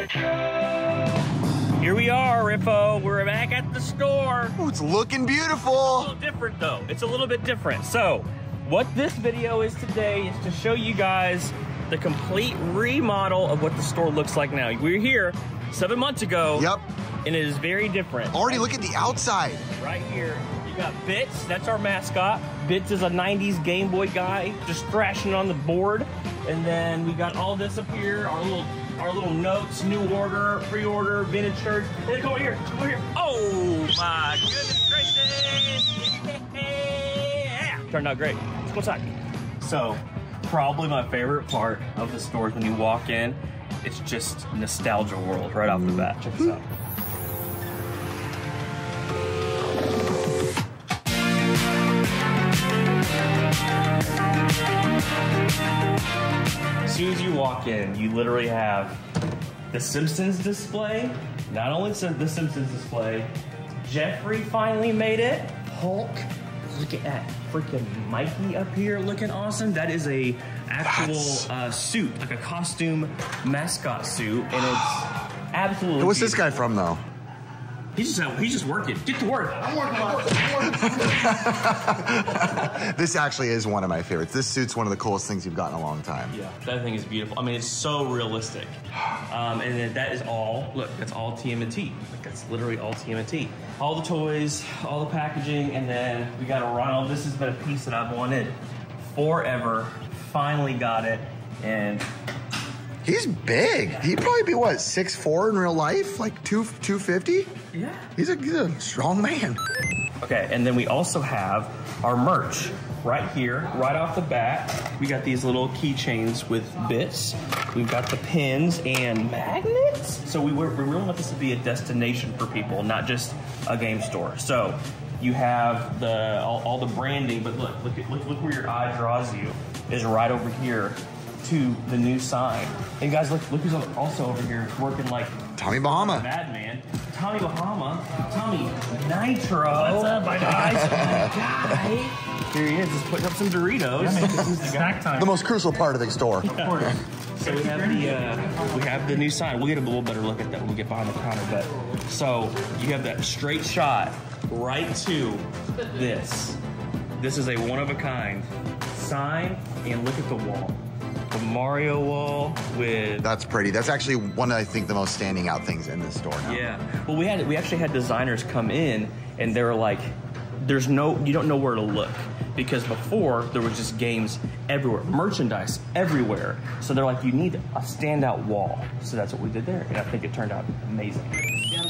Here we are, Riffo. We're back at the store. Oh, it's looking beautiful. A little different though. It's a little bit different. So, what this video is today is to show you guys the complete remodel of what the store looks like now. We were here 7 months ago. Yep. And it is very different. Already look at the outside. Right here, you got Bits. That's our mascot. Bits is a 90s Game Boy guy, just thrashing on the board. And then we got all this up here, our little notes, new order, pre-order, vintage shirts. And then come over here, come over here. Oh my goodness gracious! Yeah. Turned out great. Let's go inside. So, probably my favorite part of the store is when you walk in, it's just nostalgia world right off the bat. Check this out. As soon as you walk in, you literally have the Simpsons display. Not only the Simpsons display, Jeffrey finally made it. Hulk, look at that freaking Mikey up here looking awesome. That is a actual suit, like a costume mascot suit, and it's absolutely What's this guy from though? He's just working. Get to work. I'm working on it. This actually is one of my favorites. This suit's one of the coolest things you've got in a long time. Yeah, that thing is beautiful. I mean, it's so realistic. And then that is all, look, that's all TMNT. Like, that's literally all TMNT. All the toys, all the packaging, and then we got a Ronald. This has been a piece that I've wanted forever. Finally got it, and he's big. He'd probably be what, 6'4" in real life? Like 250? Yeah. He's a strong man. Okay, and then we also have our merch right here, right off the bat. We got these little keychains with bits. We've got the pins and magnets. So we really want this to be a destination for people, not just a game store. So you have all the branding, but look where your eye draws you is right over here to the new sign. And guys, look who's also over here working like Tommy Bahama. Madman. Tommy Bahama. Tommy Nitro. What's up, my guys? Guy. Here he is, just putting up some Doritos. Yeah, man, this is snack time. The most crucial part of the store. So we have the new sign. We'll get a little better look at that when we get behind the counter. But so you have that straight shot right to this. This is a one-of-a-kind sign, and look at the wall. The Mario wall with... That's pretty. That's actually one of, I think, the most standing out things in this store now. Yeah. Well, we actually had designers come in, and they were like, you don't know where to look. Because before, there was just games everywhere, merchandise everywhere. So they're like, you need a standout wall. So that's what we did there, and I think it turned out amazing.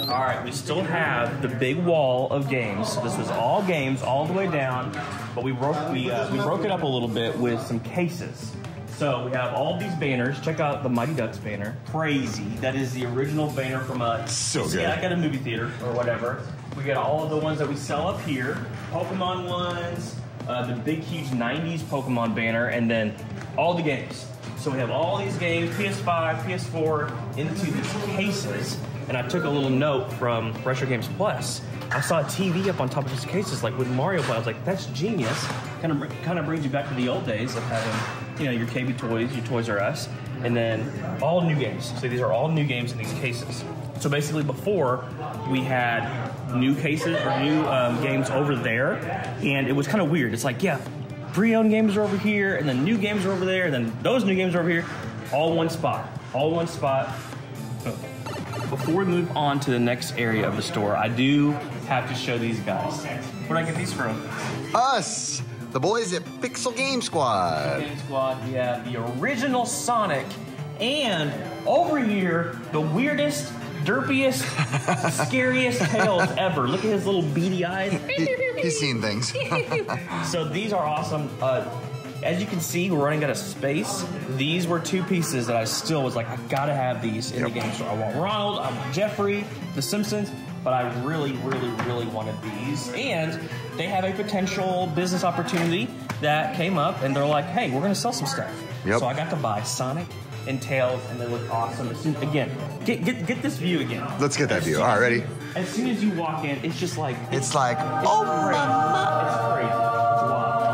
All right, we still have the big wall of games. So this was all games all the way down, but we broke it up a little bit with some cases. So we have all these banners. Check out the Mighty Ducks banner. Crazy. That is the original banner from so good. Like at a movie theater or whatever. We got all of the ones that we sell up here. Pokemon ones, the big huge 90s Pokemon banner, and then all the games. So we have all these games, PS5, PS4, into these cases. And I took a little note from Retro Games Plus. I saw a TV up on top of these cases, like with Mario Play. I was like, that's genius. Kind of brings you back to the old days of having, your KB Toys, your Toys R Us, and then all new games. So these are all new games in these cases. So basically before, we had new cases or new games over there, and it was kind of weird. It's like, yeah, pre-owned games are over here, and then new games are over there, and then those new games are over here, all one spot. All one spot. Before we move on to the next area of the store, I do have to show these guys. Where'd I get these from? Us, the boys at Pixel Game Squad. Game Squad, we have the original Sonic, and over here, the weirdest, derpiest, scariest Tails ever. Look at his little beady eyes. He's seen things. So these are awesome. As you can see, we're running out of space. These were two pieces that I still was like, I gotta have these in the game store. I want Ronald, I want Jeffrey, the Simpsons, but I really, really, really wanted these. And they have a potential business opportunity that came up, and they're like, hey, we're gonna sell some stuff. Yep. So I got to buy Sonic and Tails, and they look awesome. Again, get this view again. Let's get that view. All right, ready? As soon as you walk in, it's just like... It's like, oh, crazy. mama. It's crazy. Wow.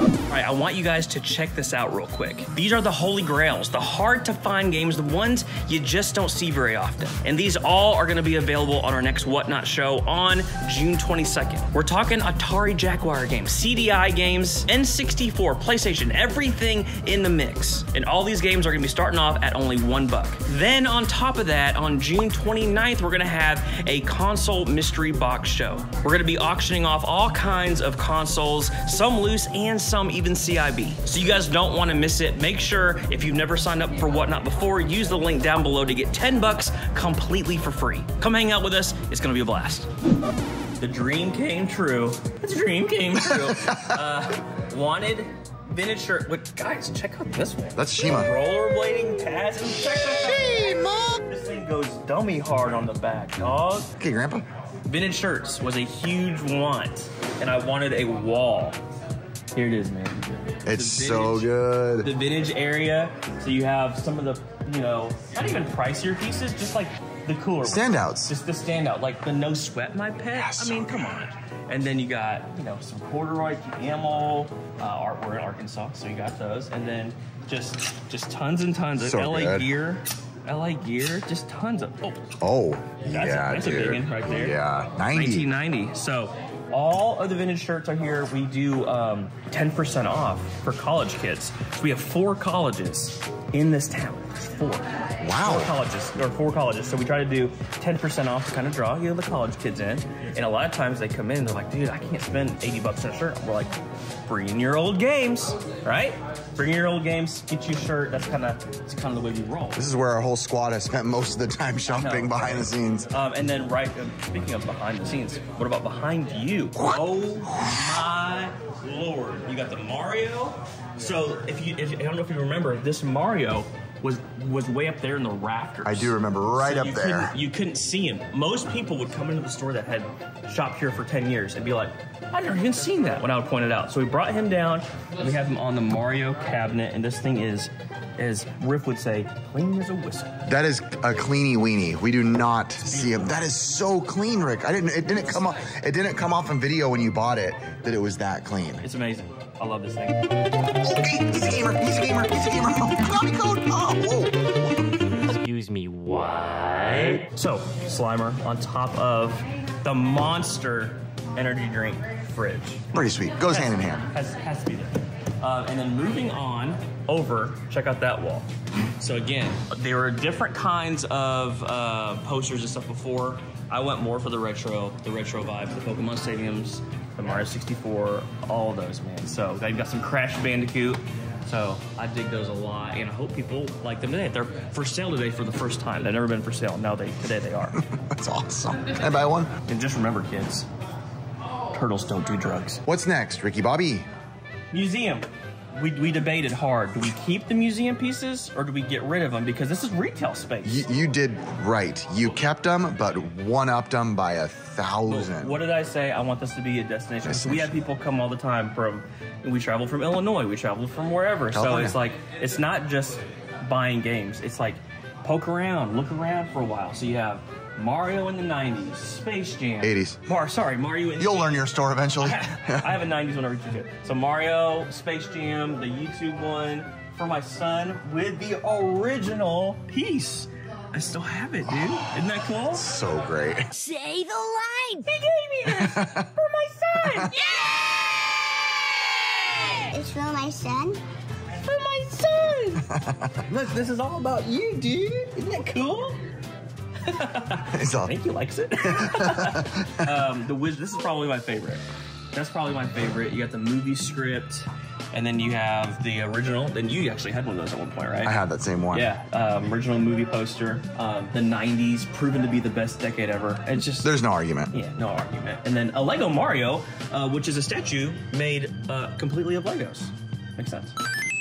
All right, right, I want you guys to check this out real quick. These are the holy grails, the hard to find games, the ones you just don't see very often. And these all are gonna be available on our next Whatnot show on June 22nd. We're talking Atari Jaguar games, CDI games, N64, PlayStation, everything in the mix. And all these games are gonna be starting off at only $1. Then on top of that, on June 29th, we're gonna have a console mystery box show. We're gonna be auctioning off all kinds of consoles, some loose and some even CIB. So you guys don't wanna miss it. Make sure if you've never signed up for Whatnot before, use the link down below to get 10 bucks completely for free. Come hang out with us, it's gonna be a blast. The dream came true. The dream came true. Wanted vintage shirt. But guys, check out this one. That's Shima. Rollerblading Taz and check this out. This thing goes dummy hard on the back, dog. Okay, Grandpa. Vintage shirts was a huge want, and I wanted a wall. Here it is, man. It's so good. The vintage area. So you have some of the, you know, not even pricier pieces, just like the cooler standouts. Ones. Just the standout, like the No Sweat My Pet. Yes, I mean, come on. And then you got, you know, some corduroy ammo. We're in Arkansas, so you got those. And then just tons and tons of so LA good. gear. LA gear, just tons of. That's dude. a big one right there. Yeah, 1990. So all of the vintage shirts are here. We do 10% off for college kids. So we have 4 colleges in this town. 4. Wow. 4 colleges. So we try to do 10% off to kind of draw, you know, the college kids in. And a lot of times they come in, they're like, dude, I can't spend 80 bucks on a shirt. We're like, bring in your old games, right? Bring in your old games, get you a shirt. That's kind of the way we roll. This is where our whole squad has spent most of the time shopping behind the scenes. And then speaking of behind the scenes, what about behind you? Oh my Lord. You got the Mario. So I don't know if you remember, this Mario was way up there in the rafters. I do remember up there. You couldn't see him. Most people would come into the store that had shopped here for 10 years and be like, I've never even seen that when I would point it out. So we brought him down and we have him on the Mario cabinet, and this thing is, as Riff would say, clean as a whistle. That is a cleanie weenie. We do not see him. That is so clean, Rick. It didn't come off in video when you bought it that it was that clean. It's amazing. I love this thing. Oh, he's a gamer. He's a gamer. He's a gamer. Oh, Konami code. Oh, whoa. Excuse me, what? So, Slimer on top of the Monster energy drink fridge. Pretty sweet. Goes hand in hand. Has to be there. And then moving on over, check out that wall. So again, there were different kinds of posters and stuff before. I went more for the retro vibe, the Pokemon Stadiums, the Mario 64, all of those, man. So they've got some Crash Bandicoot. So I dig those a lot, and I hope people like them today. They're for sale today for the first time. They've never been for sale. Now today they are. That's awesome. Can I buy one? And just remember, kids, turtles don't do drugs. What's next, Ricky Bobby? Museum. We debated hard. Do we keep the museum pieces or do we get rid of them? Because this is retail space. You did right. You kept them, but one-upped them by 1,000. What did I say? I want this to be a destination. So we have people come all the time we travel from Illinois, we travel from wherever. California. So it's like, it's not just buying games. It's like, poke around, look around for a while. So you have Mario in the 90s, Space Jam. 80s. Mario in the You'll learn your store eventually. I have a 90s one over here. So Mario, Space Jam, the YouTube one for my son with the original piece. I still have it, dude. Isn't that cool? So great. Say the line. He gave me this for my son. Yay! It's for my son. For my son. Look, this is all about you, dude. Isn't that cool? I think he likes it. This is probably my favorite. That's probably my favorite. You got the movie script, and then you have the original. Then you actually had one of those at one point, right? I had that same one. Yeah, original movie poster. The 90s, proven to be the best decade ever. It's just... There's no argument. Yeah, no argument. And then a Lego Mario, which is a statue made completely of Legos. Makes sense.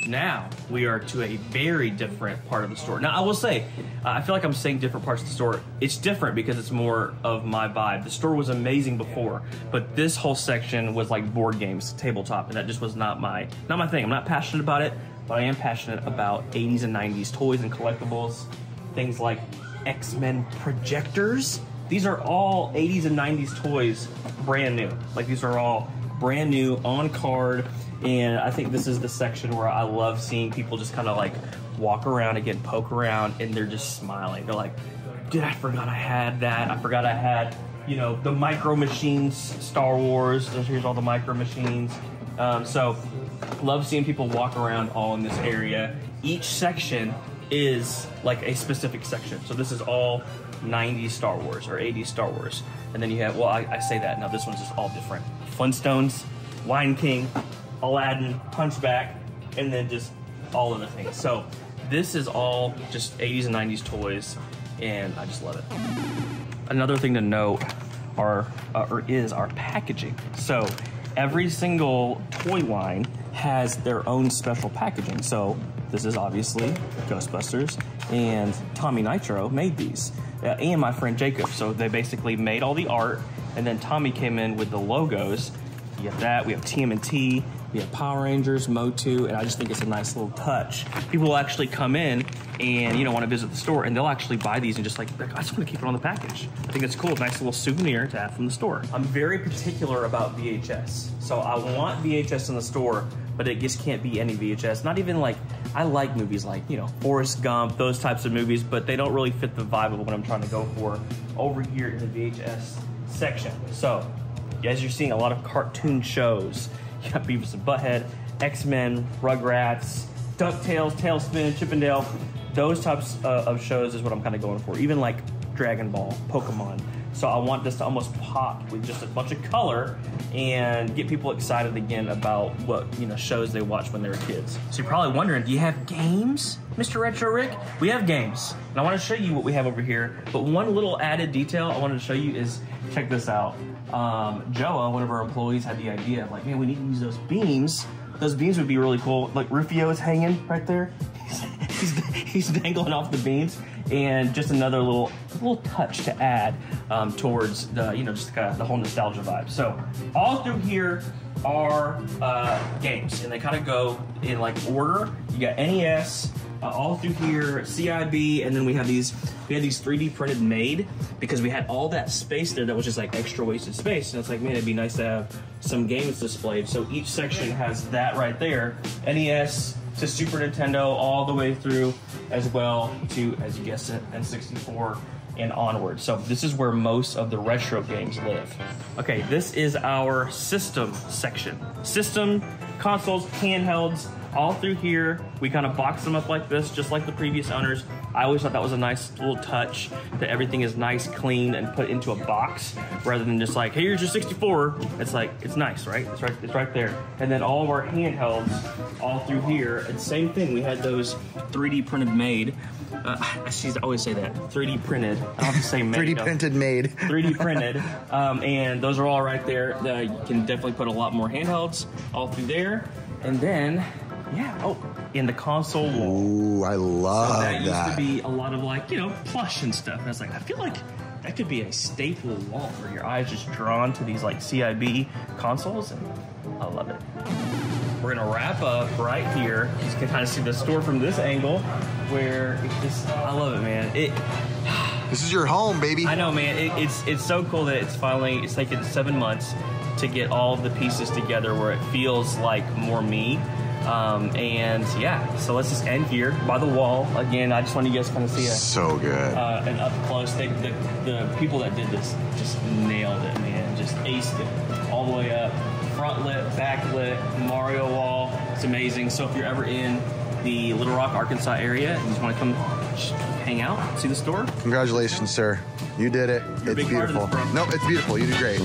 Now we are to a very different part of the store. Now I will say, I feel like I'm saying different parts of the store. It's different because it's more of my vibe. The store was amazing before, but this whole section was like board games, tabletop, and that just was not my thing. I'm not passionate about it, but I am passionate about 80s and 90s toys and collectibles. Things like X-Men projectors. These are all 80s and 90s toys, brand new. Like these are all brand new, on card, and I think this is the section where I love seeing people just kind of like walk around again, poke around, and they're just smiling. They're like, dude, I forgot I had that. I forgot I had, you know, the Micro Machines Star Wars. Here's all the Micro Machines. So love seeing people walk around all in this area. Each section is like a specific section. So this is all 90s Star Wars or 80s Star Wars. And then you have, well, I say that, now this one's just all different. Flintstones, Lion King, Aladdin, Hunchback, and then just all of the things. So this is all just 80s and 90s toys, and I just love it. Another thing to note is our packaging. So every single toy line has their own special packaging. So this is obviously Ghostbusters, and Tommy Nitro made these, and my friend Jacob. So they basically made all the art, and then Tommy came in with the logos. You have that, we have TMNT, we have Power Rangers, Motu, and I just think it's a nice little touch. People will actually come in and, you know, want to visit the store, and they'll actually buy these and just like, I just want to keep it on the package. I think it's cool, nice little souvenir to have from the store. I'm very particular about VHS. So I want VHS in the store, but it just can't be any VHS. Not even like, I like movies like, you know, Forrest Gump, those types of movies, but they don't really fit the vibe of what I'm trying to go for over here in the VHS section. So, as you're seeing, a lot of cartoon shows. You got Beavis and Butthead, X-Men, Rugrats, DuckTales, Tailspin, Chippendale. Those types of shows is what I'm kind of going for. Even like Dragon Ball, Pokemon. So I want this to almost pop with just a bunch of color and get people excited again about what, you know, shows they watched when they were kids. So you're probably wondering, do you have games, Mr. Retro Rick? We have games, and I want to show you what we have over here. But one little added detail I wanted to show you is, check this out. Joa, one of our employees, had the idea of like, man, we need to use those beams. Those beams would be really cool. Like Rufio is hanging right there. He's dangling off the beams, and just another little touch to add towards the, you know, just kind of the whole nostalgia vibe. So all through here are games, and they kind of go in like order. You got NES, all through here, CIB, and then we have these 3D printed made, because we had all that space there that was just like extra wasted space, and it's like, man, it'd be nice to have some games displayed. So each section has that right there, NES to Super Nintendo, all the way through as well to, as you guessed it, N64 and onward. So this is where most of the retro games live. Okay, this is our system section. System, consoles, handhelds, all through here. We kind of box them up like this, just like the previous owners. I always thought that was a nice little touch, that everything is nice, clean, and put into a box, rather than just like, hey, here's your 64. It's like, it's nice, right? It's right there. And then all of our handhelds all through here. And same thing, we had those 3D printed made. I always say that, 3D printed. I don't have to say made. 3D printed made. 3D printed. And those are all right there. You can definitely put a lot more handhelds all through there. And then, yeah, oh, in the console wall. Ooh, I love that. That used to be a lot of like, you know, plush and stuff. And I was like, I feel like that could be a staple wall where your eyes just drawn to these like CIB consoles, and I love it. We're gonna wrap up right here. You can kind of see the store from this angle, where it just, I love it, man. This is your home, baby. I know, man. It's so cool that it's taken 7 months to get all the pieces together where it feels like more me. And yeah, so let's just end here by the wall. Again, I just want you guys to kind of see so good. And up close. The people that did this just nailed it, man. Just aced it all the way up. Front lit, back lit, Mario wall. It's amazing. So if you're ever in the Little Rock, Arkansas area and you just want to come hang out, see the store. Congratulations, sir. You did it. You're a it's big part of beautiful. this, bro. No, it's beautiful. You did great.